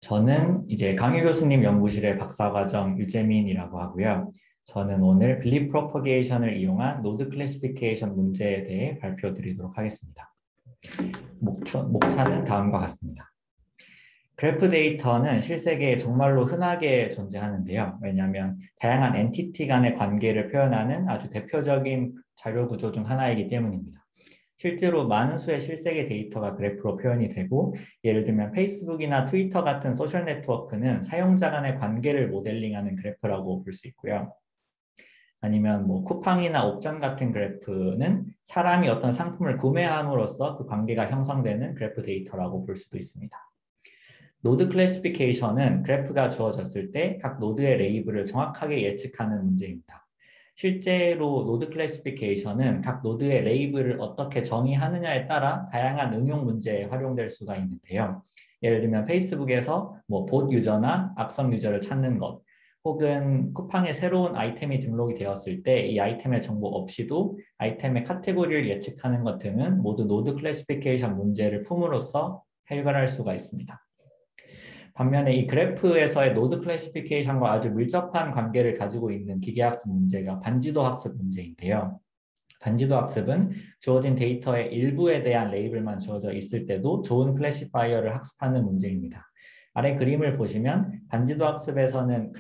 저는 이제 강유 교수님 연구실의 박사과정 유재민이라고 하고요. 저는 오늘 빌립 프로퍼게이션을 이용한 노드 클래시피케이션 문제에 대해 발표드리도록 하겠습니다. 목차는 다음과 같습니다. 그래프 데이터는 실세계에 정말로 흔하게 존재하는데요. 왜냐하면 다양한 엔티티 간의 관계를 표현하는 아주 대표적인 자료 구조 중 하나이기 때문입니다. 실제로 많은 수의 실세계 데이터가 그래프로 표현이 되고, 예를 들면 페이스북이나 트위터 같은 소셜 네트워크는 사용자 간의 관계를 모델링하는 그래프라고 볼 수 있고요. 아니면 뭐 쿠팡이나 옥전 같은 그래프는 사람이 어떤 상품을 구매함으로써 그 관계가 형성되는 그래프 데이터라고 볼 수도 있습니다. 노드 클래시피케이션은 그래프가 주어졌을 때 각 노드의 레이블을 정확하게 예측하는 문제입니다. 실제로 노드 클래시피케이션은 각 노드의 레이블을 어떻게 정의하느냐에 따라 다양한 응용 문제에 활용될 수가 있는데요. 예를 들면 페이스북에서 봇 유저나 악성 유저를 찾는 것, 혹은 쿠팡에 새로운 아이템이 등록이 되었을 때 이 아이템의 정보 없이도 아이템의 카테고리를 예측하는 것 등은 모두 노드 클래시피케이션 문제를 품으로써 해결할 수가 있습니다. 반면에 이 그래프에서의 노드 클래시피케이션과 아주 밀접한 관계를 가지고 있는 기계학습 문제가 반지도 학습 문제인데요. 반지도 학습은 주어진 데이터의 일부에 대한 레이블만 주어져 있을 때도 좋은 클래시파이어를 학습하는 문제입니다. 아래 그림을 보시면 반지도 학습에서는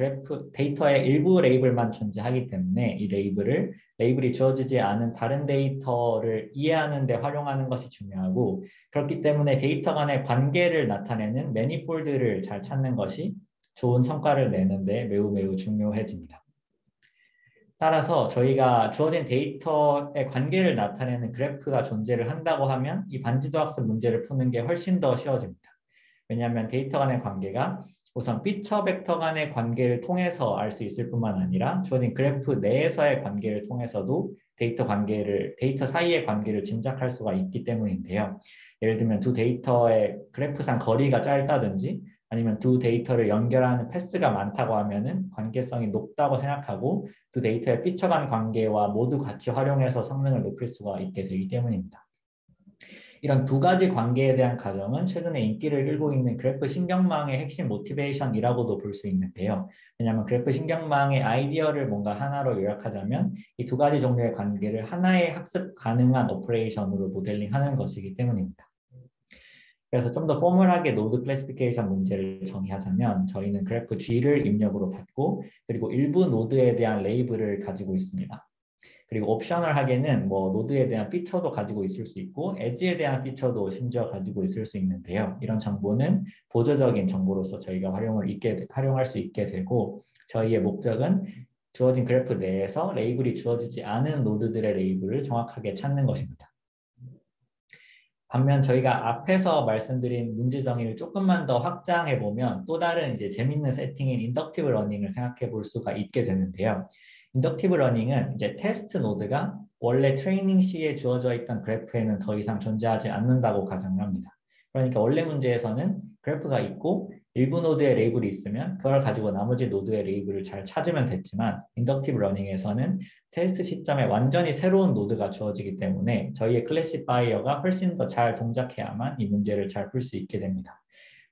데이터의 일부 레이블만 존재하기 때문에 이 레이블이 주어지지 않은 다른 데이터를 이해하는 데 활용하는 것이 중요하고, 그렇기 때문에 데이터 간의 관계를 나타내는 매니폴드를 잘 찾는 것이 좋은 성과를 내는 데 매우 중요해집니다. 따라서 저희가 주어진 데이터의 관계를 나타내는 그래프가 존재를 한다고 하면 이 반지도 학습 문제를 푸는 게 훨씬 더 쉬워집니다. 왜냐하면 데이터 간의 관계가 우선 피처 벡터 간의 관계를 통해서 알 수 있을 뿐만 아니라 주어진 그래프 내에서의 관계를 통해서도 데이터 사이의 관계를 짐작할 수가 있기 때문인데요. 예를 들면 두 데이터의 그래프상 거리가 짧다든지 아니면 두 데이터를 연결하는 패스가 많다고 하면은 관계성이 높다고 생각하고 두 데이터의 피처 간 관계와 모두 같이 활용해서 성능을 높일 수가 있게 되기 때문입니다. 이런 두 가지 관계에 대한 가정은 최근에 인기를 끌고 있는 그래프 신경망의 핵심 모티베이션이라고도 볼 수 있는데요. 왜냐하면 그래프 신경망의 아이디어를 뭔가 하나로 요약하자면 이 두 가지 종류의 관계를 하나의 학습 가능한 오퍼레이션으로 모델링하는 것이기 때문입니다. 그래서 좀 더 포멀하게 노드 클래시피케이션 문제를 정의하자면 저희는 그래프 G를 입력으로 받고, 그리고 일부 노드에 대한 레이블을 가지고 있습니다. 그리고 옵셔널하게는 노드에 대한 피처도 가지고 있을 수 있고 에지에 대한 피처도 심지어 가지고 있을 수 있는데요. 이런 정보는 보조적인 정보로서 저희가 활용할 수 있게 되고, 저희의 목적은 주어진 그래프 내에서 레이블이 주어지지 않은 노드들의 레이블을 정확하게 찾는 것입니다. 반면 저희가 앞에서 말씀드린 문제 정의를 조금만 더 확장해 보면 또 다른 이제 재밌는 세팅인 인덕티브 러닝을 생각해 볼 수가 있게 되는데요. 인덕티브 러닝은 이제 테스트 노드가 원래 트레이닝 시에 주어져 있던 그래프에는 더 이상 존재하지 않는다고 가정을 합니다. 그러니까 원래 문제에서는 그래프가 있고 일부 노드의 레이블이 있으면 그걸 가지고 나머지 노드의 레이블을 잘 찾으면 됐지만, 인덕티브 러닝에서는 테스트 시점에 완전히 새로운 노드가 주어지기 때문에 저희의 클래시파이어가 훨씬 더 잘 동작해야만 이 문제를 잘 풀 수 있게 됩니다.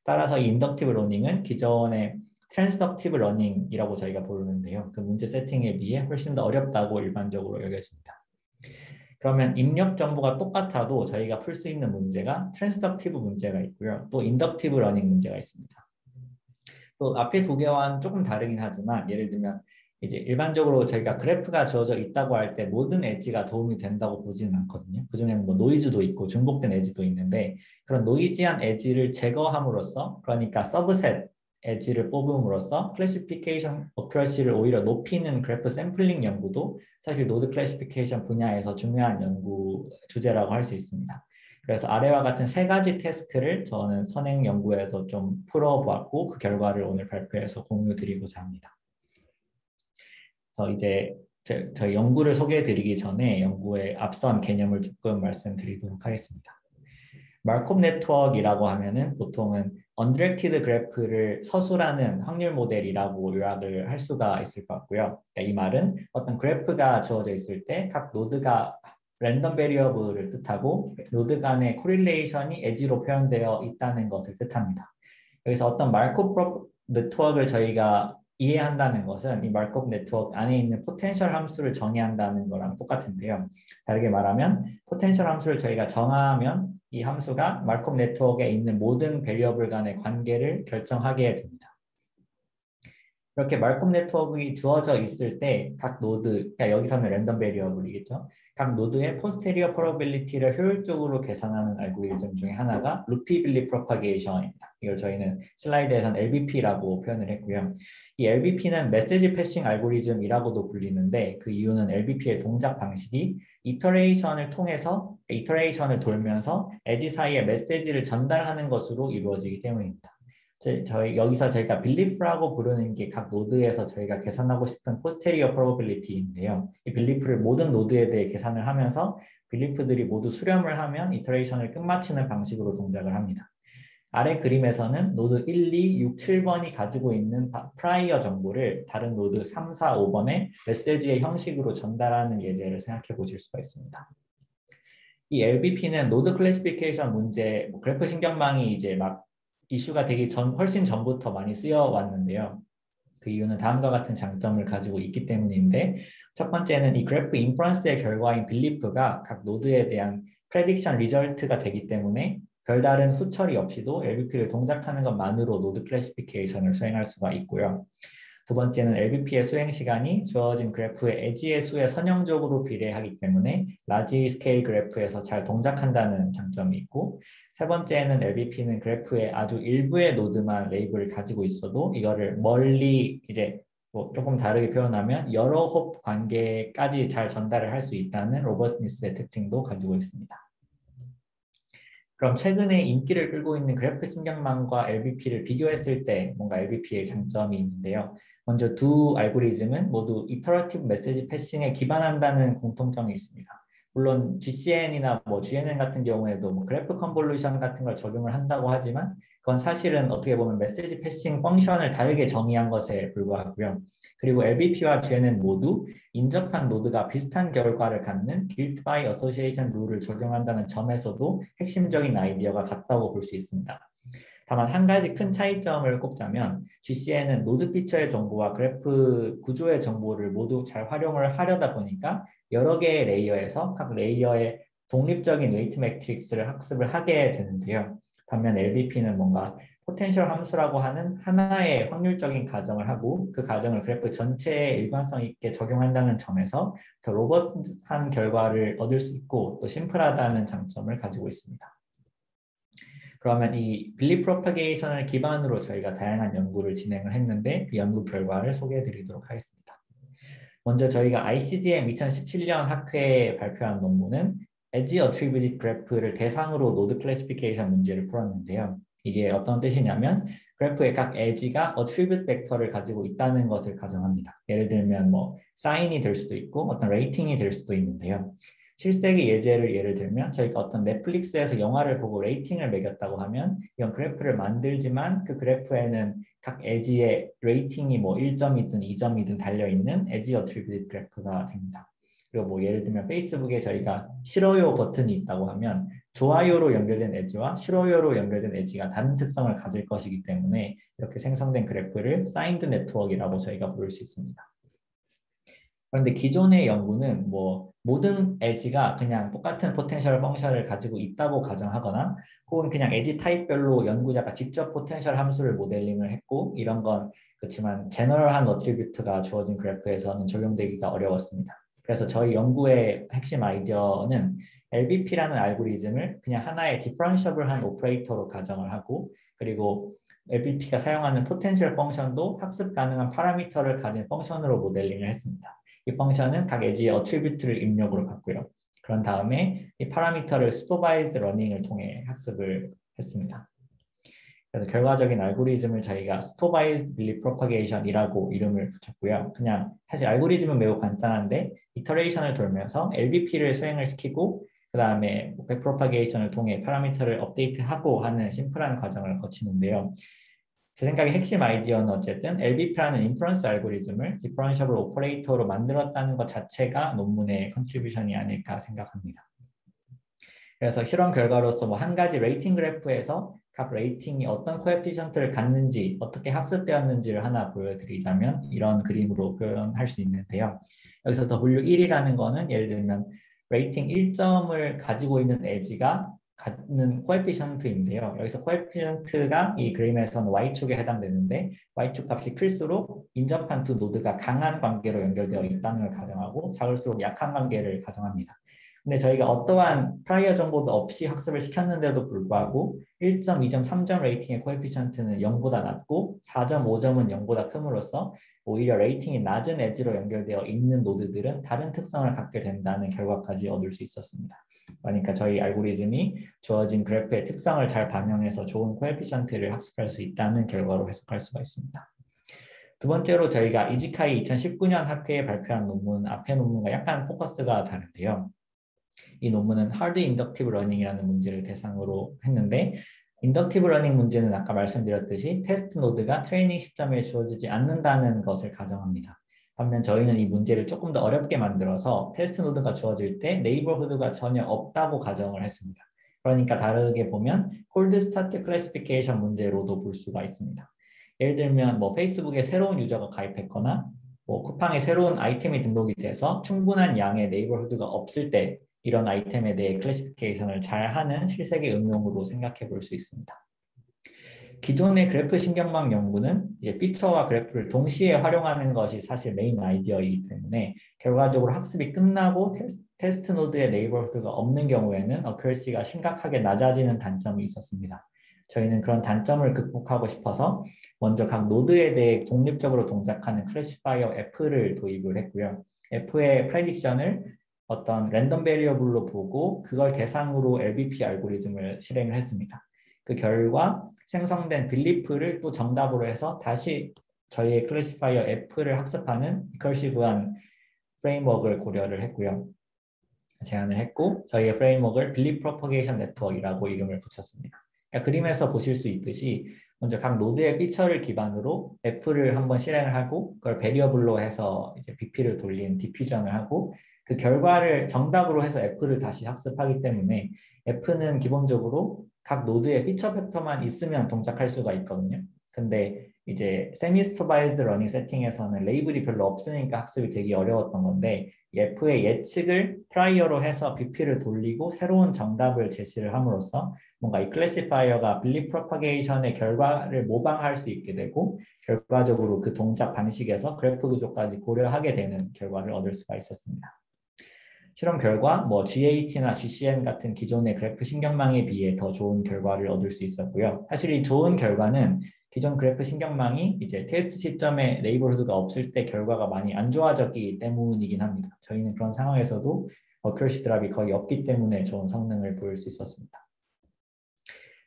따라서 이 인덕티브 러닝은 기존의 트랜스덕티브 러닝이라고 저희가 부르는데요. 그 문제 세팅에 비해 훨씬 더 어렵다고 일반적으로 여겨집니다. 그러면 입력 정보가 똑같아도 저희가 풀 수 있는 문제가 트랜스덕티브 문제가 있고요. 또 인덕티브 러닝 문제가 있습니다. 또 앞에 두 개와는 조금 다르긴 하지만, 예를 들면 이제 일반적으로 저희가 그래프가 주어져 있다고 할 때 모든 엣지가 도움이 된다고 보지는 않거든요. 그중에는 노이즈도 있고 중복된 엣지도 있는데, 그런 노이지한 엣지를 제거함으로써, 그러니까 서브셋 엣지를 뽑음으로써 클래시피케이션 어큐러시를 오히려 높이는 그래프 샘플링 연구도 사실 노드 클래시피케이션 분야에서 중요한 연구 주제라고 할 수 있습니다. 그래서 아래와 같은 세 가지 태스크를 저는 선행 연구에서 좀 풀어보았고, 그 결과를 오늘 발표해서 공유드리고자 합니다. 그래서 이제 저희 연구를 소개해드리기 전에 연구의 앞선 개념을 조금 말씀드리도록 하겠습니다. 마르콥 네트워크이라고 하면은 보통은 언디렉티드 그래프를 서술하는 확률 모델이라고 요약을 할 수가 있을 것 같고요. 그러니까 이 말은 어떤 그래프가 주어져 있을 때 각 노드가 랜덤 베리어블을 뜻하고 노드 간의 코릴레이션이 엣지로 표현되어 있다는 것을 뜻합니다. 여기서 어떤 마르코프 네트워크를 저희가 이해한다는 것은 이 마르코프 네트워크 안에 있는 포텐셜 함수를 정의한다는 거랑 똑같은데요. 다르게 말하면 포텐셜 함수를 저희가 정하면 이 함수가 마르코프 네트워크에 있는 모든 베리어블 간의 관계를 결정하게 됩니다. 이렇게 말콤 네트워크가 주어져 있을 때 각 노드, 그러니까 여기서는 랜덤 베리어블이겠죠. 각 노드의 포스테리어 프로빌리티를 효율적으로 계산하는 알고리즘 중에 하나가 루피빌리 프로파게이션입니다. 이걸 저희는 슬라이드에서는 LBP라고 표현을 했고요. 이 LBP는 메시지 패싱 알고리즘이라고도 불리는데 그 이유는 LBP의 동작 방식이 이터레이션을 통해서 이터레이션을 돌면서 에지 사이에 메시지를 전달하는 것으로 이루어지기 때문입니다. 저희 여기서 저희가 빌리프라고 부르는 게 각 노드에서 저희가 계산하고 싶은 포스테리어 프로버빌리티인데요. 이 빌리프를 모든 노드에 대해 계산을 하면서 빌리프들이 모두 수렴을 하면 이터레이션을 끝마치는 방식으로 동작을 합니다. 아래 그림에서는 노드 1, 2, 6, 7번이 가지고 있는 프라이어 정보를 다른 노드 3, 4, 5번에 메시지의 형식으로 전달하는 예제를 생각해 보실 수가 있습니다. 이 LBP는 노드 클래시피케이션 문제, 그래프 신경망이 이제 막 이슈가 되기 훨씬 전부터 많이 쓰여 왔는데요. 그 이유는 다음과 같은 장점을 가지고 있기 때문인데 첫 번째는 이 그래프 인퍼런스의 결과인 빌리프가 각 노드에 대한 프레딕션 리절트가 되기 때문에 별다른 후처리 없이도 LBP를 동작하는 것만으로 노드 클래시피케이션을 수행할 수가 있고요. 두 번째는 LBP의 수행 시간이 주어진 그래프의 에지의 수에 선형적으로 비례하기 때문에 라지 스케일 그래프에서 잘 동작한다는 장점이 있고 세 번째는 LBP는 그래프의 아주 일부의 노드만 레이블을 가지고 있어도 이거를 멀리 이제 뭐 조금 다르게 표현하면 여러 홉 관계까지 잘 전달을 할 수 있다는 로버스니스의 특징도 가지고 있습니다. 그럼 최근에 인기를 끌고 있는 그래프 신경망과 LBP를 비교했을 때 뭔가 LBP의 장점이 있는데요. 먼저 두 알고리즘은 모두 이터러티브 메시지 패싱에 기반한다는 공통점이 있습니다. 물론 GCN이나 뭐 GNN 같은 경우에도 뭐 그래프 컨볼루션 같은 걸 적용을 한다고 하지만 그건 사실은 어떻게 보면 메시지 패싱 펑션을 다르게 정의한 것에 불과하고요. 그리고 LBP와 GNN 모두 인접한 노드가 비슷한 결과를 갖는 guilt by association 룰을 적용한다는 점에서도 핵심적인 아이디어가 같다고 볼 수 있습니다. 다만 한 가지 큰 차이점을 꼽자면 GCN은 노드 피처의 정보와 그래프 구조의 정보를 모두 잘 활용을 하려다 보니까 여러 개의 레이어에서 각 레이어의 독립적인 웨이트 매트릭스를 학습을 하게 되는데요. 반면 LBP는 뭔가 포텐셜 함수라고 하는 하나의 확률적인 가정을 하고 그 가정을 그래프 전체에 일관성 있게 적용한다는 점에서 더 로버스트한 결과를 얻을 수 있고 또 심플하다는 장점을 가지고 있습니다. 그러면 이 빌리 프로파게이션을 기반으로 저희가 다양한 연구를 진행을 했는데 그 연구 결과를 소개해 드리도록 하겠습니다. 먼저 저희가 ICDM 2017년 학회에 발표한 논문은 Edge Attributed Graph를 대상으로 노드 클래시피케이션 문제를 풀었는데요. 이게 어떤 뜻이냐면 그래프의 각 에지가 attribute 벡터를 가지고 있다는 것을 가정합니다. 예를 들면 뭐 사인이 될 수도 있고 어떤 레이팅이 될 수도 있는데요. 실생의 예를 들면 저희가 어떤 넷플릭스에서 영화를 보고 레이팅을 매겼다고 하면 이런 그래프를 만들지만 그 그래프에는 각 에지의 레이팅이 뭐 1점이든 2점이든 달려있는 에지 어트리뷰트 그래프가 됩니다. 그리고 뭐 예를 들면 페이스북에 저희가 싫어요 버튼이 있다고 하면 좋아요로 연결된 에지와 싫어요로 연결된 에지가 다른 특성을 가질 것이기 때문에 이렇게 생성된 그래프를 사인드 네트워크라고 저희가 부를 수 있습니다. 그런데 기존의 연구는 뭐 모든 에지가 그냥 똑같은 포텐셜 펑션을 가지고 있다고 가정하거나 혹은 그냥 에지 타입별로 연구자가 직접 포텐셜 함수를 모델링을 했고 이런 건 그렇지만 제너럴한 어트리뷰트가 주어진 그래프에서는 적용되기가 어려웠습니다. 그래서 저희 연구의 핵심 아이디어는 LBP라는 알고리즘을 그냥 하나의 디퍼런셔블한 오퍼레이터로 가정을 하고 그리고 LBP가 사용하는 포텐셜 펑션도 학습 가능한 파라미터를 가진 펑션으로 모델링을 했습니다. 이 펑션은 각 에지의 어트리뷰트를 입력으로 받고요. 그런 다음에 이 파라미터를 슈퍼바이즈드 러닝을 통해 학습을 했습니다. 그래서 결과적인 알고리즘을 저희가 슈퍼바이즈드 빌리 프로파게이션이라고 이름을 붙였고요. 그냥 사실 알고리즘은 매우 간단한데 이터레이션을 돌면서 LBP를 수행을 시키고 그 다음에 백프로파게이션을 통해 파라미터를 업데이트하고 하는 심플한 과정을 거치는데요. 제 생각에 핵심 아이디어는 어쨌든 LBP라는 인퍼런스 알고리즘을 디퍼런셔블 오퍼레이터로 만들었다는 것 자체가 논문의 컨트리뷰션이 아닐까 생각합니다. 그래서 실험 결과로서 뭐 한 가지 레이팅 그래프에서 각 레이팅이 어떤 코에피션트를 갖는지, 어떻게 학습되었는지를 하나 보여드리자면 이런 그림으로 표현할 수 있는데요. 여기서 W1이라는 거는 예를 들면 레이팅 1점을 가지고 있는 에지가 갖는 코에피션트인데요. 여기서 코에피션트가 이 그림에서는 Y축에 해당되는데 Y축 값이 클수록 인접한 두 노드가 강한 관계로 연결되어 있다는 걸 가정하고 작을수록 약한 관계를 가정합니다. 근데 저희가 어떠한 프라이어 정보도 없이 학습을 시켰는데도 불구하고 1점, 2점, 3점 레이팅의 코에피션트는 0보다 낮고 4점, 5점은 0보다 큼으로써 오히려 레이팅이 낮은 엣지로 연결되어 있는 노드들은 다른 특성을 갖게 된다는 결과까지 얻을 수 있었습니다. 그러니까 저희 알고리즘이 주어진 그래프의 특성을 잘 반영해서 좋은 코에피션트를 학습할 수 있다는 결과로 해석할 수가 있습니다. 두 번째로 저희가 이지카이 2019년 학회에 발표한 논문, 앞의 논문과 약간 포커스가 다른데요. 이 논문은 하드 인덕티브 러닝이라는 문제를 대상으로 했는데 인덕티브 러닝 문제는 아까 말씀드렸듯이 테스트 노드가 트레이닝 시점에 주어지지 않는다는 것을 가정합니다. 반면 저희는 이 문제를 조금 더 어렵게 만들어서 테스트 노드가 주어질 때 네이버후드가 전혀 없다고 가정을 했습니다. 그러니까 다르게 보면 콜드 스타트 클래시피케이션 문제로도 볼 수가 있습니다. 예를 들면 뭐 페이스북에 새로운 유저가 가입했거나 뭐 쿠팡에 새로운 아이템이 등록이 돼서 충분한 양의 네이버후드가 없을 때 이런 아이템에 대해 클래시피케이션을 잘 하는 실세계 응용으로 생각해 볼 수 있습니다. 기존의 그래프 신경망 연구는 이제 피처와 그래프를 동시에 활용하는 것이 사실 메인 아이디어이기 때문에 결과적으로 학습이 끝나고 테스트 노드의 네이버후드가 없는 경우에는 어큐러시가 심각하게 낮아지는 단점이 있었습니다. 저희는 그런 단점을 극복하고 싶어서 먼저 각 노드에 대해 독립적으로 동작하는 클래시파이어 F를 도입을 했고요. F의 프레딕션을 어떤 랜덤 베리어블로 보고 그걸 대상으로 LBP 알고리즘을 실행을 했습니다. 그 결과 생성된 빌리프를 또 정답으로 해서 다시 저희의 클래시파이어 F를 학습하는 리커시브한 프레임워크를 고려를 했고요. 제안을 했고 저희의 프레임워크를 빌립 프로퍼게이션 네트워크이라고 이름을 붙였습니다. 그러니까 그림에서 보실 수 있듯이 먼저 각 노드의 피처를 기반으로 F를 한번 실행을 하고 그걸 베리어블로 해서 이제 BP를 돌린 디퓨전을 하고 그 결과를 정답으로 해서 F를 다시 학습하기 때문에 F는 기본적으로 각 노드의 피처 벡터만 있으면 동작할 수가 있거든요. 근데 이제 세미 슈퍼바이즈드 러닝 세팅에서는 레이블이 별로 없으니까 학습이 되게 어려웠던 건데 F의 예측을 프라이어로 해서 BP를 돌리고 새로운 정답을 제시를 함으로써 뭔가 이 클래시파이어가 빌립 프로파게이션의 결과를 모방할 수 있게 되고 결과적으로 그 동작 방식에서 그래프 구조까지 고려하게 되는 결과를 얻을 수가 있었습니다. 실험 결과 뭐 GAT나 GCN 같은 기존의 그래프 신경망에 비해 더 좋은 결과를 얻을 수 있었고요. 사실 이 좋은 결과는 기존 그래프 신경망이 이제 테스트 시점에 네이버후드가 없을 때 결과가 많이 안 좋아졌기 때문이긴 합니다. 저희는 그런 상황에서도 어큐러시 드랍이 거의 없기 때문에 좋은 성능을 보일 수 있었습니다.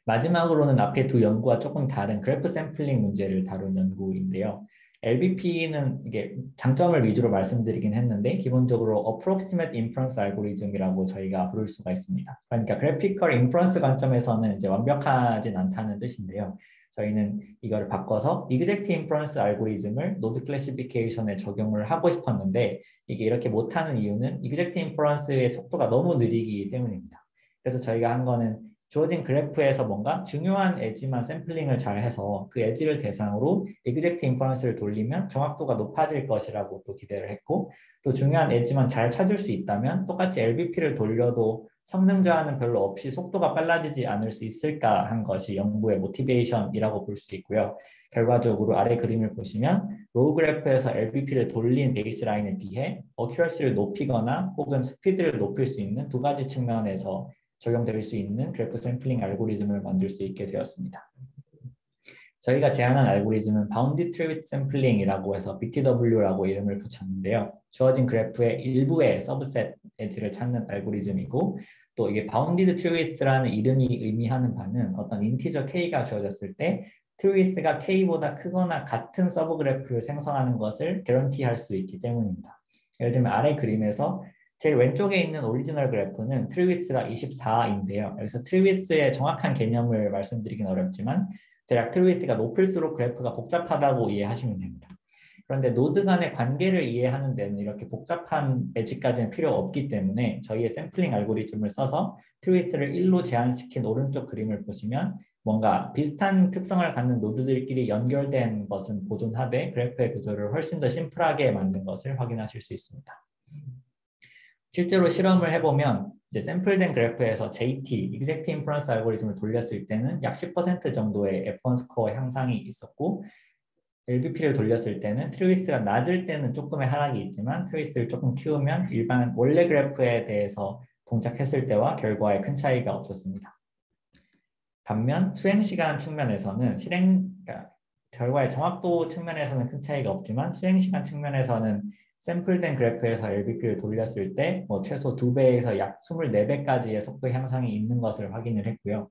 마지막으로는 앞에 두 연구와 조금 다른 그래프 샘플링 문제를 다룬 연구인데요. LBP는 이게 장점을 위주로 말씀드리긴 했는데 기본적으로 Approximate Inference 알고리즘이라고 저희가 부를 수가 있습니다. 그러니까 그래피컬 인퍼런스 관점에서는 이제 완벽하진 않다는 뜻인데요. 저희는 이걸 바꿔서 Exact Inference 알고리즘을 노드 클래시피케이션에 적용을 하고 싶었는데 이게 이렇게 못하는 이유는 Exact Inference의 속도가 너무 느리기 때문입니다. 그래서 저희가 한 거는 주어진 그래프에서 뭔가 중요한 엣지만 샘플링을 잘 해서 그 엣지를 대상으로 exact inference를 돌리면 정확도가 높아질 것이라고 또 기대를 했고 또 중요한 엣지만 잘 찾을 수 있다면 똑같이 LBP를 돌려도 성능 저하는 별로 없이 속도가 빨라지지 않을 수 있을까 한 것이 연구의 모티베이션이라고 볼 수 있고요. 결과적으로 아래 그림을 보시면 로우 그래프에서 LBP를 돌린 베이스라인에 비해 어큐러시를 높이거나 혹은 스피드를 높일 수 있는 두 가지 측면에서 적용될 수 있는 그래프 샘플링 알고리즘을 만들 수 있게 되었습니다. 저희가 제안한 알고리즘은 바운디드 트리빗 샘플링이라고 해서 BTW라고 이름을 붙였는데요. 주어진 그래프의 일부의 서브셋 엣지를 찾는 알고리즘이고 또 이게 바운디드 트리빗라는 이름이 의미하는 바는 어떤 인티저 k가 주어졌을 때 트리빗가 k보다 크거나 같은 서브 그래프를 생성하는 것을 개런티할 수 있기 때문입니다. 예를 들면 아래 그림에서 제일 왼쪽에 있는 오리지널 그래프는 트리위스가 24인데요. 여기서 트리위스의 정확한 개념을 말씀드리긴 어렵지만 대략 트리위스가 높을수록 그래프가 복잡하다고 이해하시면 됩니다. 그런데 노드 간의 관계를 이해하는 데는 이렇게 복잡한 엣지까지는 필요 없기 때문에 저희의 샘플링 알고리즘을 써서 트리위스를 1로 제한시킨 오른쪽 그림을 보시면 뭔가 비슷한 특성을 갖는 노드들끼리 연결된 것은 보존하되 그래프의 구조를 훨씬 더 심플하게 만든 것을 확인하실 수 있습니다. 실제로 실험을 해보면 이제 샘플된 그래프에서 JT, Exact Inference 알고리즘을 돌렸을 때는 약 10% 정도의 F1 스코어 향상이 있었고 LBP를 돌렸을 때는 트레이스가 낮을 때는 조금의 하락이 있지만 트레이스를 조금 키우면 일반 원래 그래프에 대해서 동작했을 때와 결과에 큰 차이가 없었습니다. 반면 수행시간 측면에서는 그러니까 결과의 정확도 측면에서는 큰 차이가 없지만 수행시간 측면에서는 샘플된 그래프에서 LBP를 돌렸을 때 최소 2배에서 약 24배까지의 속도 향상이 있는 것을 확인을 했고요.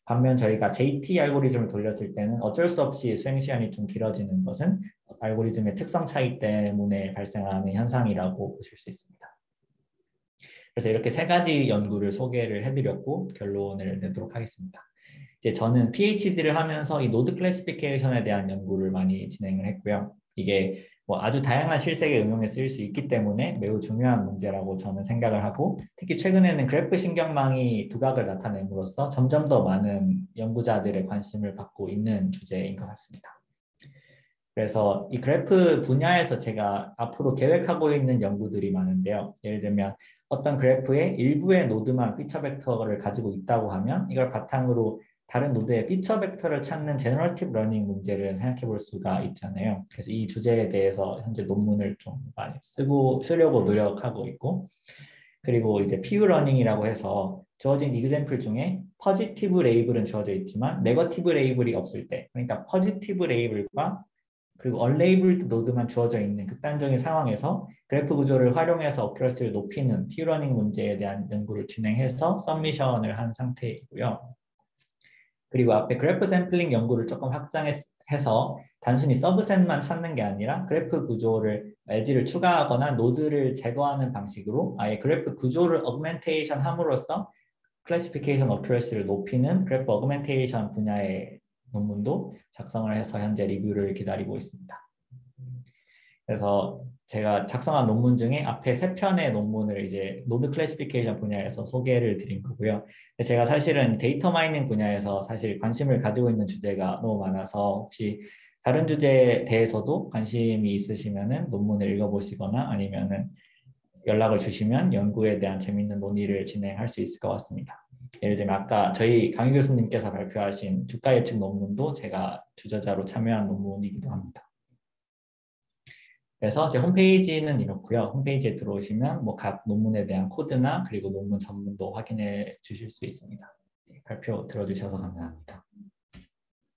반면 저희가 JT 알고리즘을 돌렸을 때는 어쩔 수 없이 수행시간이 좀 길어지는 것은 알고리즘의 특성 차이 때문에 발생하는 현상이라고 보실 수 있습니다. 그래서 이렇게 세 가지 연구를 소개를 해드렸고 결론을 내도록 하겠습니다. 이제 저는 PhD를 하면서 이 노드 클래시피케이션에 대한 연구를 많이 진행을 했고요. 이게 아주 다양한 실생에 응용에 쓰일 수 있기 때문에 매우 중요한 문제라고 저는 생각을 하고 특히 최근에는 그래프 신경망이 두각을 나타냄으로써 점점 더 많은 연구자들의 관심을 받고 있는 주제인 것 같습니다. 그래서 이 그래프 분야에서 제가 앞으로 계획하고 있는 연구들이 많은데요. 예를 들면 어떤 그래프의 일부의 노드만 피처 벡터를 가지고 있다고 하면 이걸 바탕으로 다른 노드의 피처 벡터를 찾는 제너러티브 러닝 문제를 생각해 볼 수가 있잖아요. 그래서 이 주제에 대해서 현재 논문을 좀 많이 쓰려고 노력하고 있고 그리고 이제 PU 러닝이라고 해서 주어진 이그젬플 중에 포지티브 레이블은 주어져 있지만 네거티브 레이블이 없을 때 그러니까 포지티브 레이블과 그리고 언레이블드 노드만 주어져 있는 극단적인 상황에서 그래프 구조를 활용해서 어큐러시를 높이는 PU 러닝 문제에 대한 연구를 진행해서 서미션을 한 상태이고요. 그리고 앞에 그래프 샘플링 연구를 조금 확장해서 단순히 서브셋만 찾는 게 아니라 그래프 구조를 엣지를 추가하거나 노드를 제거하는 방식으로 아예 그래프 구조를 어그멘테이션 함으로써 클래시피케이션 어큐러시를 높이는 그래프 어그멘테이션 분야의 논문도 작성을 해서 현재 리뷰를 기다리고 있습니다. 그래서 제가 작성한 논문 중에 앞에 3편의 논문을 이제 노드 클래시피케이션 분야에서 소개를 드린 거고요. 제가 사실은 데이터 마이닝 분야에서 사실 관심을 가지고 있는 주제가 너무 많아서 혹시 다른 주제에 대해서도 관심이 있으시면은 논문을 읽어보시거나 아니면은 연락을 주시면 연구에 대한 재밌는 논의를 진행할 수 있을 것 같습니다. 예를 들면 아까 저희 강희 교수님께서 발표하신 주가 예측 논문도 제가 주저자로 참여한 논문이기도 합니다. 그래서 제 홈페이지는 이렇고요. 홈페이지에 들어오시면 각 논문에 대한 코드나 그리고 논문 전문도 확인해 주실 수 있습니다. 발표 들어주셔서 감사합니다.